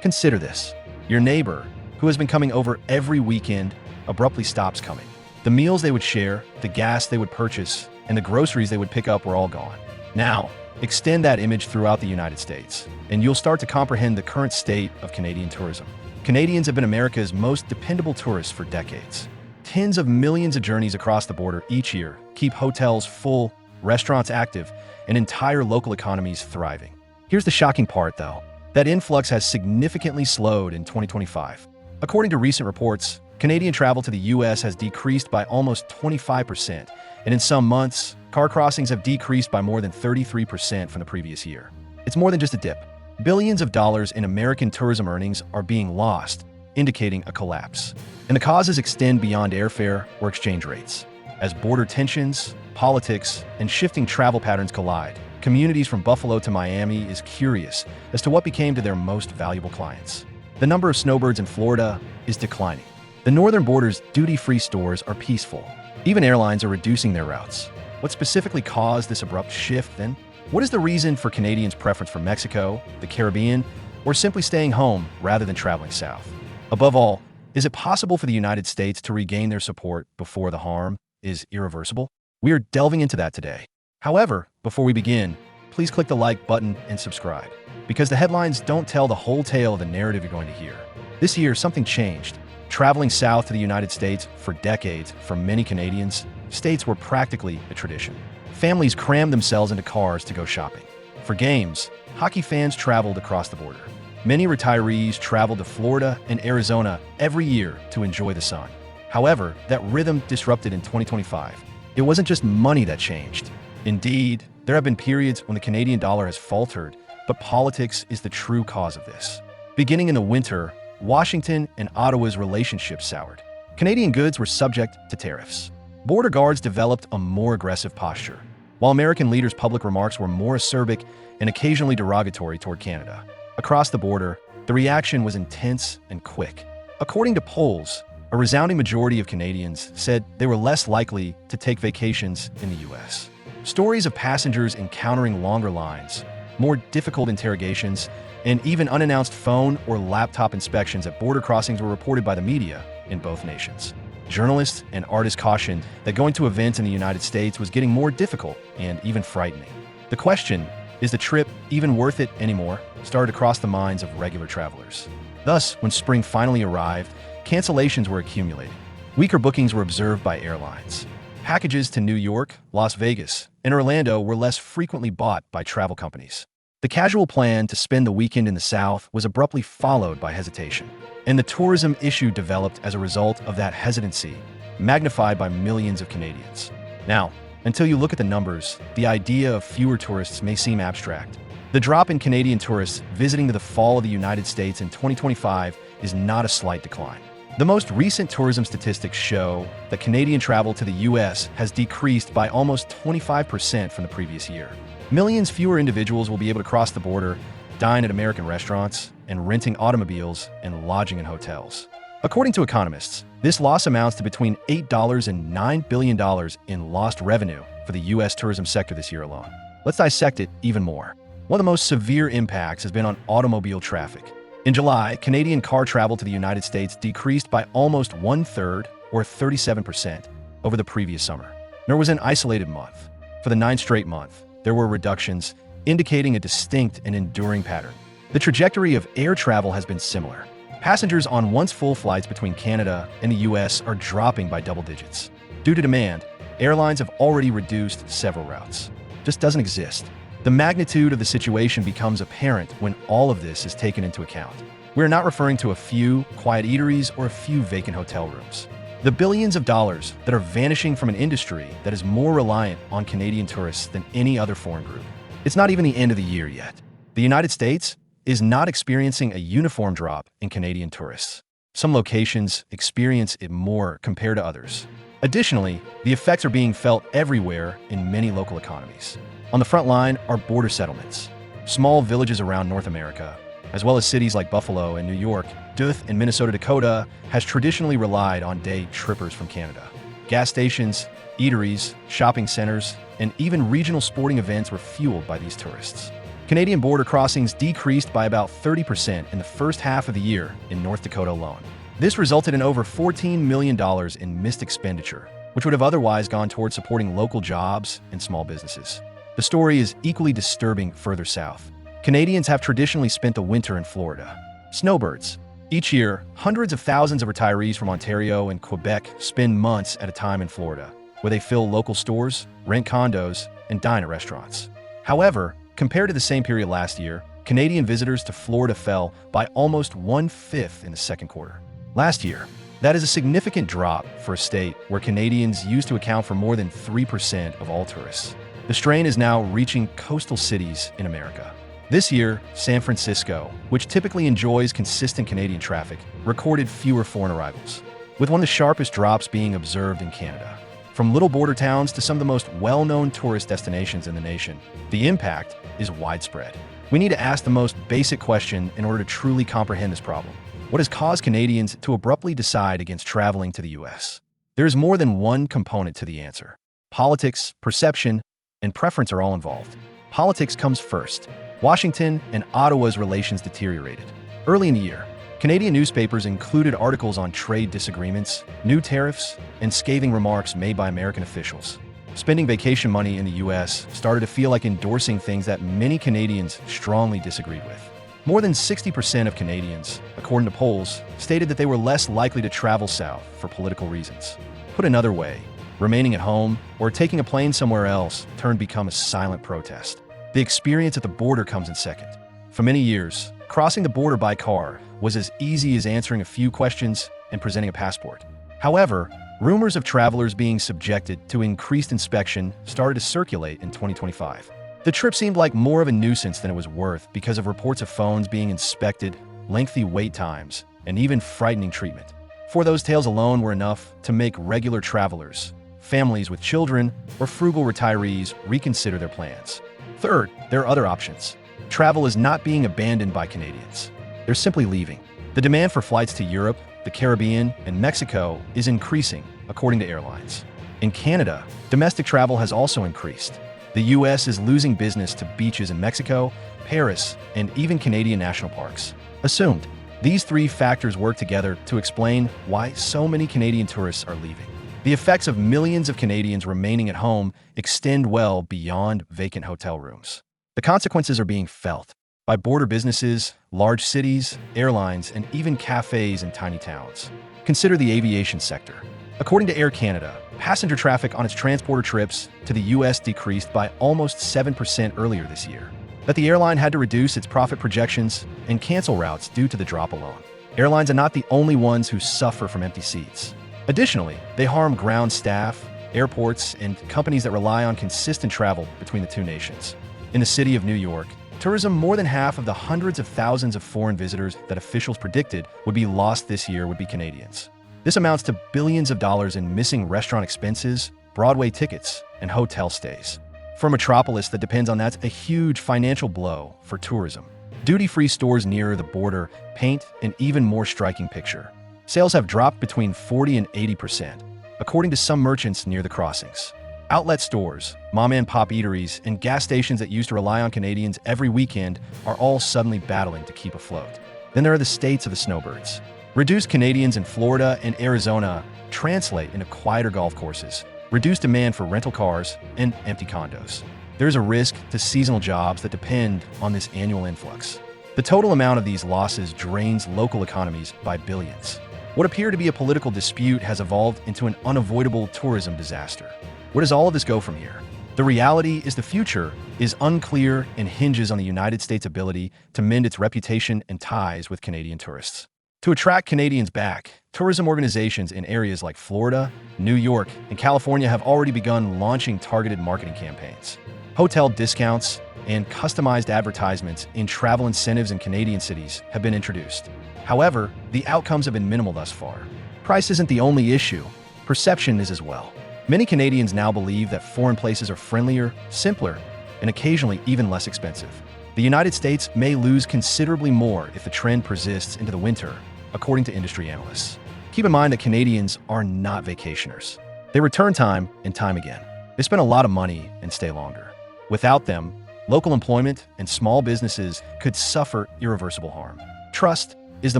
Consider this. Your neighbor, who has been coming over every weekend, abruptly stops coming. The meals they would share, the gas they would purchase, and the groceries they would pick up were all gone. Now, extend that image throughout the United States, and you'll start to comprehend the current state of Canadian tourism. Canadians have been America's most dependable tourists for decades. Tens of millions of journeys across the border each year keep hotels full, restaurants active, and entire local economies thriving. Here's the shocking part, though. That influx has significantly slowed in 2025. According to recent reports, Canadian travel to the U.S. has decreased by almost 25%, and in some months, car crossings have decreased by more than 33% from the previous year. It's more than just a dip. Billions of dollars in American tourism earnings are being lost, indicating a collapse. And the causes extend beyond airfare or exchange rates. As border tensions, politics, and shifting travel patterns collide, communities from Buffalo to Miami is curious as to what became to their most valuable clients. The number of snowbirds in Florida is declining. The northern border's duty-free stores are peaceful. Even airlines are reducing their routes. What specifically caused this abrupt shift, then? What is the reason for Canadians' preference for Mexico, the Caribbean, or simply staying home rather than traveling south? Above all, is it possible for the United States to regain their support before the harm is irreversible? We are delving into that today. However, before we begin, please click the like button and subscribe, because the headlines don't tell the whole tale of the narrative you're going to hear. This year, something changed. Traveling south to the United States for decades, for many Canadians, states were practically a tradition. Families crammed themselves into cars to go shopping. For games, hockey fans traveled across the border. Many retirees traveled to Florida and Arizona every year to enjoy the sun. However, that rhythm disrupted in 2025. It wasn't just money that changed. Indeed, there have been periods when the Canadian dollar has faltered, but politics is the true cause of this. Beginning in the winter, Washington and Ottawa's relationship soured. Canadian goods were subject to tariffs. Border guards developed a more aggressive posture, while American leaders' public remarks were more acerbic and occasionally derogatory toward Canada. Across the border, the reaction was intense and quick. According to polls, a resounding majority of Canadians said they were less likely to take vacations in the U.S. Stories of passengers encountering longer lines, more difficult interrogations, and even unannounced phone or laptop inspections at border crossings were reported by the media in both nations. Journalists and artists cautioned that going to events in the United States was getting more difficult and even frightening. The question, is the trip even worth it anymore, started to cross the minds of regular travelers. Thus, when spring finally arrived, cancellations were accumulating. Weaker bookings were observed by airlines. Packages to New York, Las Vegas, and Orlando were less frequently bought by travel companies. The casual plan to spend the weekend in the South was abruptly followed by hesitation, and the tourism issue developed as a result of that hesitancy, magnified by millions of Canadians. Now, until you look at the numbers, the idea of fewer tourists may seem abstract. The drop in Canadian tourists visiting the fall of the United States in 2025 is not a slight decline. The most recent tourism statistics show that Canadian travel to the U.S. has decreased by almost 25% from the previous year. Millions fewer individuals will be able to cross the border, dine at American restaurants, and renting automobiles and lodging in hotels. According to economists, this loss amounts to between $8 and $9 billion in lost revenue for the U.S. tourism sector this year alone. Let's dissect it even more. One of the most severe impacts has been on automobile traffic. In July, Canadian car travel to the United States decreased by almost 1/3, or 37%, over the previous summer. Nor was an isolated month. For the 9th straight month, there were reductions, indicating a distinct and enduring pattern. The trajectory of air travel has been similar. Passengers on once full flights between Canada and the U.S. are dropping by double digits. Due to demand, airlines have already reduced several routes. Just doesn't exist. The magnitude of the situation becomes apparent when all of this is taken into account. We're not referring to a few quiet eateries or a few vacant hotel rooms. The billions of dollars that are vanishing from an industry that is more reliant on Canadian tourists than any other foreign group. It's not even the end of the year yet. The United States is not experiencing a uniform drop in Canadian tourists. Some locations experience it more compared to others. Additionally, the effects are being felt everywhere in many local economies. On the front line are border settlements, small villages around North America, as well as cities like Buffalo and New York. Duluth in Minnesota Dakota has traditionally relied on day trippers from Canada. Gas stations, eateries, shopping centers, and even regional sporting events were fueled by these tourists. Canadian border crossings decreased by about 30% in the first half of the year in North Dakota alone. This resulted in over $14 million in missed expenditure, which would have otherwise gone towards supporting local jobs and small businesses. The story is equally disturbing further south. Canadians have traditionally spent the winter in Florida. Snowbirds. Each year, hundreds of thousands of retirees from Ontario and Quebec spend months at a time in Florida, where they fill local stores, rent condos, and dine at restaurants. However, compared to the same period last year, Canadian visitors to Florida fell by almost 1/5 in the second quarter. Last year, that is a significant drop for a state where Canadians used to account for more than 3% of all tourists. The strain is now reaching coastal cities in America. This year, San Francisco, which typically enjoys consistent Canadian traffic, recorded fewer foreign arrivals, with one of the sharpest drops being observed in Canada. From little border towns to some of the most well-known tourist destinations in the nation, the impact is widespread. We need to ask the most basic question in order to truly comprehend this problem. What has caused Canadians to abruptly decide against traveling to the U.S.? There is more than one component to the answer. Politics, perception, and preference are all involved. Politics comes first. Washington and Ottawa's relations deteriorated. Early in the year, Canadian newspapers included articles on trade disagreements, new tariffs, and scathing remarks made by American officials. Spending vacation money in the U.S. started to feel like endorsing things that many Canadians strongly disagreed with. More than 60% of Canadians, according to polls, stated that they were less likely to travel south for political reasons. Put another way, remaining at home or taking a plane somewhere else turned to become a silent protest. The experience at the border comes in second. For many years, crossing the border by car was as easy as answering a few questions and presenting a passport. However, rumors of travelers being subjected to increased inspection started to circulate in 2025. The trip seemed like more of a nuisance than it was worth because of reports of phones being inspected, lengthy wait times, and even frightening treatment. For those tales alone were enough to make regular travelers, families with children, or frugal retirees reconsider their plans. Third, there are other options. Travel is not being abandoned by Canadians. They're simply leaving. The demand for flights to Europe, the Caribbean, and Mexico is increasing, according to airlines. In Canada, domestic travel has also increased. The U.S. is losing business to beaches in Mexico, Paris, and even Canadian national parks. Assumed, these three factors work together to explain why so many Canadian tourists are leaving. The effects of millions of Canadians remaining at home extend well beyond vacant hotel rooms. The consequences are being felt by border businesses, large cities, airlines, and even cafes in tiny towns. Consider the aviation sector. According to Air Canada, passenger traffic on its transporter trips to the U.S. decreased by almost 7% earlier this year. But the airline had to reduce its profit projections and cancel routes due to the drop alone. Airlines are not the only ones who suffer from empty seats. Additionally, they harm ground staff, airports, and companies that rely on consistent travel between the two nations. In the city of New York, tourism, more than half of the hundreds of thousands of foreign visitors that officials predicted would be lost this year would be Canadians. This amounts to billions of dollars in missing restaurant expenses, Broadway tickets, and hotel stays. For a metropolis that depends on that, a huge financial blow for tourism. Duty-free stores nearer the border paint an even more striking picture. Sales have dropped between 40 and 80%, according to some merchants near the crossings. Outlet stores, mom-and-pop eateries, and gas stations that used to rely on Canadians every weekend are all suddenly battling to keep afloat. Then there are the states of the snowbirds. Reduced Canadians in Florida and Arizona translate into quieter golf courses, reduced demand for rental cars, and empty condos. There is a risk to seasonal jobs that depend on this annual influx. The total amount of these losses drains local economies by billions. What appeared to be a political dispute has evolved into an unavoidable tourism disaster. Where does all of this go from here? The reality is the future is unclear and hinges on the United States' ability to mend its reputation and ties with Canadian tourists. To attract Canadians back, tourism organizations in areas like Florida, New York, and California have already begun launching targeted marketing campaigns. Hotel discounts and customized advertisements in travel incentives in Canadian cities have been introduced. However, the outcomes have been minimal thus far. Price isn't the only issue. Perception is as well. Many Canadians now believe that foreign places are friendlier, simpler, and occasionally even less expensive. The United States may lose considerably more if the trend persists into the winter, according to industry analysts. Keep in mind that Canadians are not vacationers. They return time and time again. They spend a lot of money and stay longer. Without them, Local employment and small businesses could suffer irreversible harm. Trust is the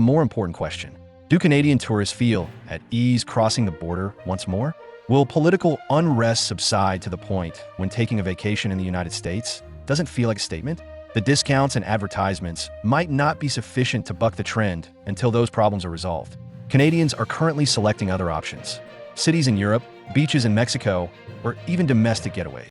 more important question. Do Canadian tourists feel at ease crossing the border once more? Will political unrest subside to the point when taking a vacation in the United States doesn't feel like a statement? The discounts and advertisements might not be sufficient to buck the trend until those problems are resolved. Canadians are currently selecting other options: cities in Europe, beaches in Mexico, or even domestic getaways.